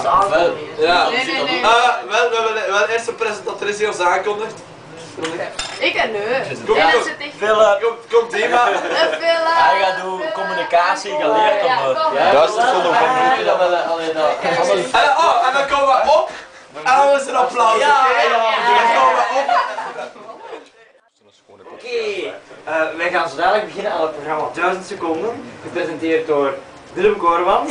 eerst aankondigen. Ja. Nee. Wel eerst de presentatrice die ons aankondigt. Ik en nu. Komt Dima. Hij gaat doen communicatie geleerd om. Dat is toch nog van En dan komen we op. En dan is er een applaus. Dan komen we op. Oké, wij gaan zo dadelijk beginnen aan het programma 1000 seconden, gepresenteerd door Willem Koorman.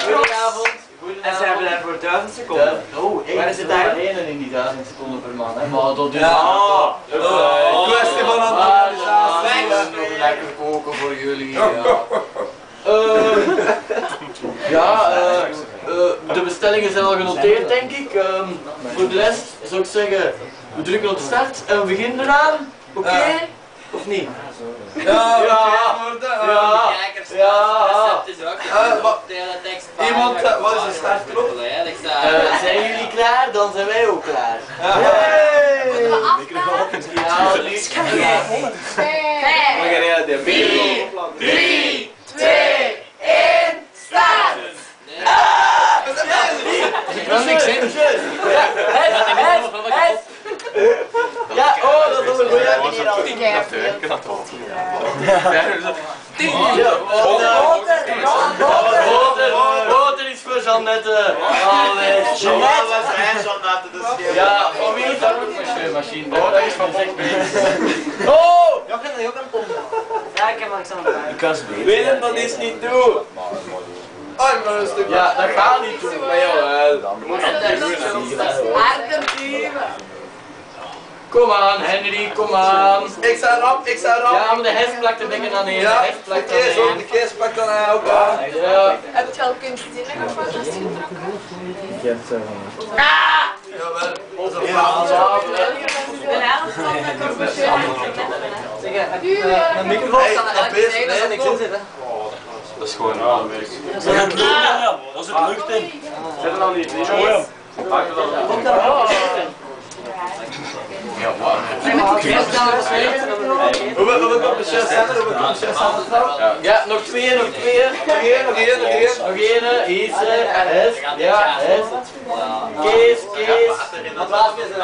Goedenavond. En ze hebben daarvoor 1000 seconden. Waar is het daar? Alleen in die 1000 seconden per man, hè? Maar dat is Kwestie van een organisatie. nog lekker koken voor jullie. De bestellingen zijn al genoteerd, denk ik. Voor de rest zou ik zeggen, we drukken op start en we beginnen eraan. Oké? Of niet? Ja. Iemand, wat is de startknop? Zijn jullie klaar? Dan zijn wij ook klaar. Vijf, 3, 2, 1, start! Ik wil niks in. Ja, dat is een boter is voor Jeannette. Ja, van wie is dat ook een scheurmachine? Dat is van 6 minuten. Oh! Ja, ik heb Alexander bij. Ik kan ze Willem, dat is niet toe. Oh, maar een stuk. Ja, dat gaat niet doen. Maar jawel. Harder duwen. Kom aan, Henry, kom aan. Ik sta rap. Ja, maar de hest plakt een beetje aan neer. Ja, De hest plakt aan de neer. kees pakt dan hij ook aan. Ja. Heb je al kunstzinnig of wat is getrokken? Jawel. Onze De helft van de commerciële Een microfoon kan er eigenlijk zeggen dat er niks in zit, hè? Dat is gewoon aanwerk. Dat is het lucht in. Zet er dan niet in. Ja, warm. Hoeveel commerciële zijn er? Ja, nog twee. Nog één. Nog één, hier en hest. Ja, hest. Kees. Wat laatste is er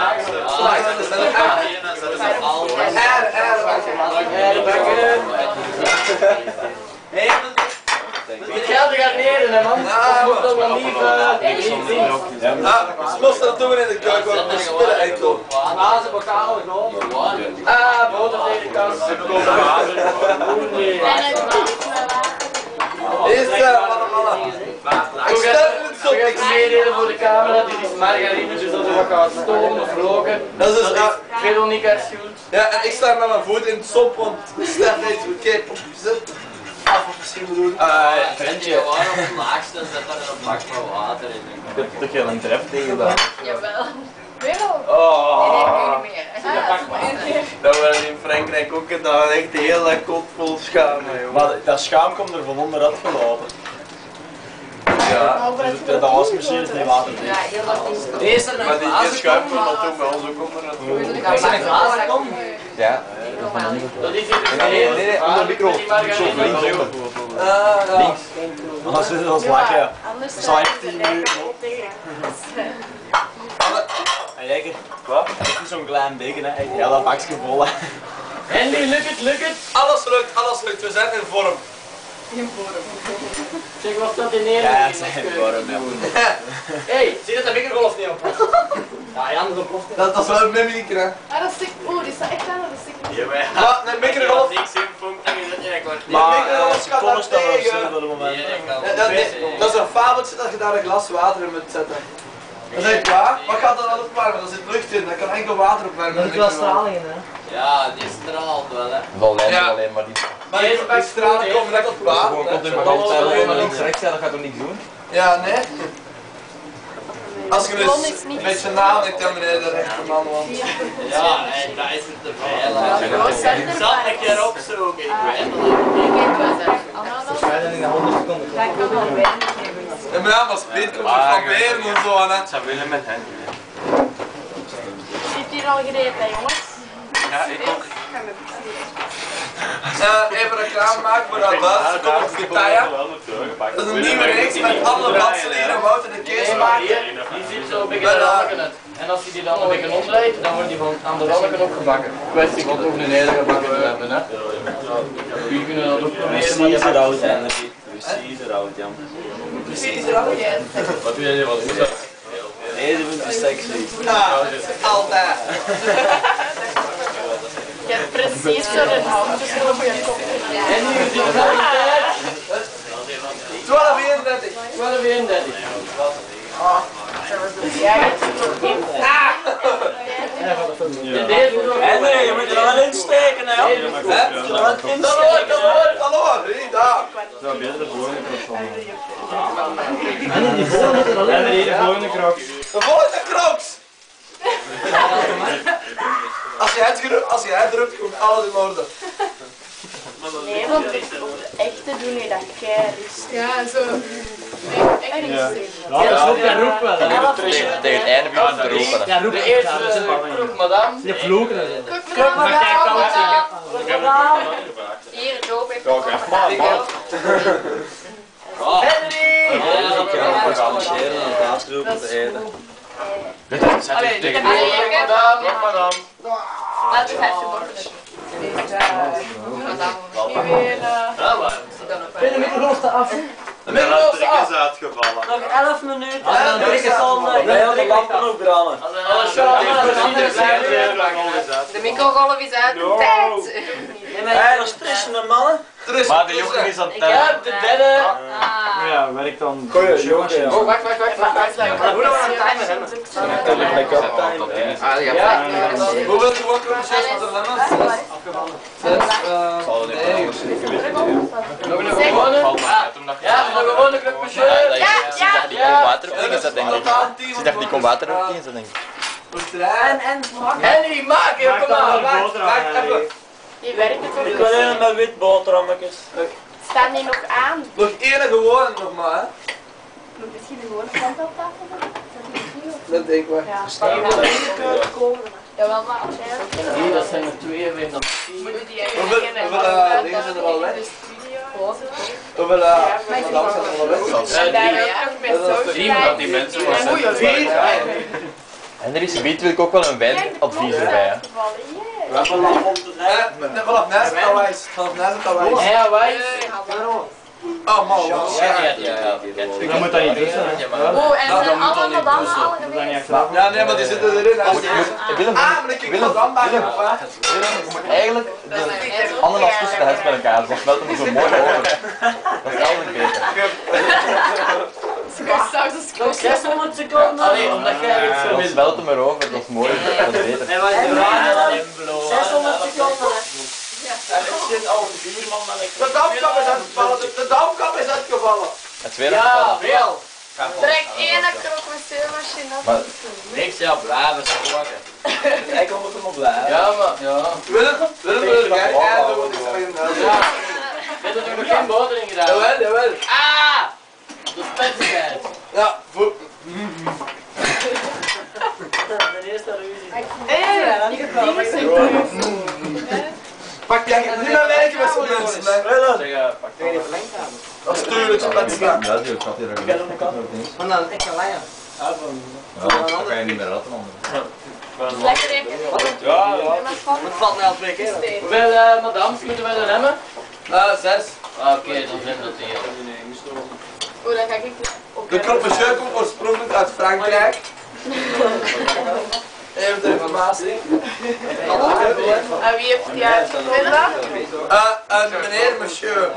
Het geld gaat neer, hè man. Je moet dat wel niet zien. Ze moesten dat doen in de keuken, want we spullen enkel. Naast bokalen gewoon. Boter tegen de kast. Is mannen. Ik stel het zo. Ik ga meedelen voor de camera, dit is margarine, dus dat is wat gaat stomen of roken. Dat is Veronica's schuld. Ja, en ik sta met mijn voet in het sop, want Stef heeft verkeerd opgezet. Of misschien bedoel Ventje. Op het laagste zet daar een bak met water in. Dat je een tref tegen dat. Jawel. Wel. Oh. Nee, meer. Dat we in Frankrijk ook en dat echt heel kot vol schaam. Maar dat schaam komt er van onderuit gelopen. Ja. Dat was misschien niet water. Ja, heel dat Eerst er Maar een die glazen schuim komen. komt dat toen bij ons ook onderuit. Als er een glazen komt. Ja. Dat is Nee, onder de micro. Links. Als ze dat lachen, ja. Anders Dat zal echt 10 minuten. En jij wat? Echt zo'n klein beetje, hè. Ja, dat bakje vol, hè. Henry, lukt het? Alles lukt, we zijn in vorm. Zeg, wat staat in neer? Ja, het zijn in vorm, ja. Hey, zie je dat de microgolf niet op? Ja, Jan, dat ploft. Dat is wel een mimiek, hè. Ah, dat stikt. Oeh, die staat echt aan, dat stikt. Ja, een microgolf. Niks in funking is dat je een kwartier. Maar microgolf gaat seconden staan daar er tegen. stil op het moment. Dat is een fabeltje dat je daar een glas water in moet zetten. Dat is echt waar. Wat gaat er dan opwarmen? Er zit lucht in, daar kan enkel water opwarmen. Er zit wel straling in, hè? Ja, die straalt wel, hè. Wel Ja. alleen maar die. Maar die stralen komen direct op water. Gewoon komt in mijn hand en naar links rechts, ja, dat gaat toch niks doen? Ja, nee. Als je dus een beetje nadenkt dan beneden de rechterman, want... Ja, en daar is het te veel. Ik zal een keer opzoeken, ik weet het niet. Verder in de 100 seconden. En maar ja, maar speed komt er van beren en zo aan, hè. Dat willen met hen. Zit hier al gereed, hè, jongens? Ja, ik ook. Even reclame maken voor dat bus. Kom op Vitaya. Dat is een nieuwe reeks met alle badstenen, Wouter de Kees maken. Die zit zo een beetje aan de randje. En als je die dan een beetje omdraait, dan wordt die van aan de randje opgebakken. Kwestie van toch een hele gebakken te hebben, hè. Jullie kunnen dat ook proberen, maar je Precies eruit, Henry. Precies eruit, Jan. Precies eruit. Wat doe jij van u? Deze vind ik sexy. Altijd. Je hebt precies zo'n handjes op je kop. En nu is het wel tijd. 12:31. 12:31. Ja, je hebt het toch niet. Henry, je moet er wel in steken, hè? Hè? Hallo, niet daar. Henry, de volgende crocs. De volgende crocs. Als je het drukt, komt alles in orde. Nee, want op de echte doen je dat keihard. Ja, zo. Echt niet. Ja, dat is ook roep wel. Tegen het einde begint te roepen. Ja, roep De echt. eerste kroeg, madame. Je vloeken dat. Kijk maar daar. Hier, Joop heeft Henry! We gaan marcheren en paasgroepen te eten. Allee, tegen de madame, nog madame. Laten we even borden. De middelhoogte af. De middelhoogste af. is uitgevallen. Nog 11 minuten. En dan drie seconden. Wij hadden de lampen ook branden. Alles zo, De microgolf is uit de tijd. Hé, dat is tussen mannen. Maar de jongen is aan het Ik heb de derde. Ja, werkt dan. Goeie jongen. Oh, wacht. Hoe dan we een timer hebben? Hoe wilt u wat crocs met de lemons? Nog een gewone? Ja, nog een gewone kroeg, monsieur. Die kon water op dingen zetten, denk ik. Ze dacht die kon water op dingen zetten, denk ik. Henry, maak je, kom maar. Wacht even. Die werkt het Ik ook. wil even met wit boterhammetjes. Staan die nog aan? Nog één gewone nog maar, hè. Moet misschien gewoon een kant op tafel zetten? Dat denk ik wel. Jawel, maar als jij dat Nee, dat zijn er twee, vind dan. moet die Hoeveel dingen zijn er al weg? Hoeveel madame zijn er al weg? daar ook nog met zo. Zien dat die mensen wel zijn. Vier? En er is biedt wil ik ook wel een wijnadvies erbij, hè. We hebben een lamp om te draaien. Vanaf nu is het al wijs. Vanaf nu is het al wijs. Ja, wij. Oh man, Dan moet dat niet tussen. Oh, en ze zijn allemaal dan alle Dat is niet geweest. achteraf. Ja, nee, maar die zitten erin. Willem, Maar ik wil dan bij je papa. je moet eigenlijk de ananas tussen de hets met elkaar, dan smelt hem zo mooi over. Dat is eigenlijk beter. Nog 600 seconden. Allee, omdat jij iets zo Dan wil. smelt hem erover, dat is mooi, dat is beter. En wat is de vraag? 600 seconden. De dampkap is uitgevallen. De dampkap is uitgevallen. Het tweede Ja, geval. veel. Trek één krok met zeemachine af. Maar Niks, ja, blijven spoken. ik kan het hem op blijven. Ja, maar, ja. Willem, jij? Ja, dat wordt Ja. Heb je er nog geen boter in gedaan? Jawel, jawel. Ah! De spetsigheid. Ja, voor... De eerste ruzie. Pak jij niet meer werken met zo'n mensen, hè? Zeg, pak Tegen de verlengd aan. Dat is tuurlijk spetsen. Ja, die gaat hier ook niet. Maar dan echt een lijn. Ja, dat kan je niet meer laten onder. Lekker even. Ja, ja. Het valt mij al 2 keer. Hoeveel madames moeten wij er hebben? 6. Oké, dan zijn dat hier. Oeh, dan ga ik De krop monsieur komt oorspronkelijk uit Frankrijk. Even de informatie. En wie heeft die uitgevonden? Een meneer monsieur.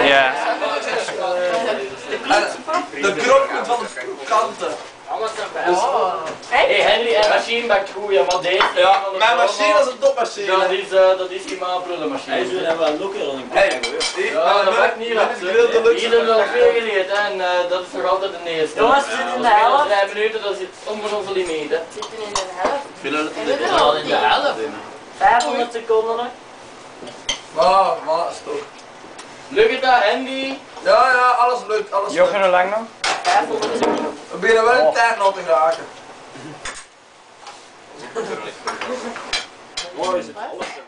Ja. De krop komt van de kanten. Hey Henry, en machine bakt goed, ja, maar deze. Ja, mijn machine is een topmachine. Dat is die maanprullenmachine. Hij is hebben wel een look hier. Hey, Ja, dat maakt niet uit. Hier hebben we nog veel geleerd hè, en dat is nog altijd de eerste. Jongens, we zitten in de helft. 5 minuten, dat zit onder onze limiet. Hè. Zitten in de helft. We zijn al in de helft. 500 seconden nog. Oh, man, dat is toch. Lukt het dat, Henry? Ja, alles lukt, alles lukt. hoe lang nog? 500 seconden. We beginnen wel in tijd nog te geraken. Mooi is het alles.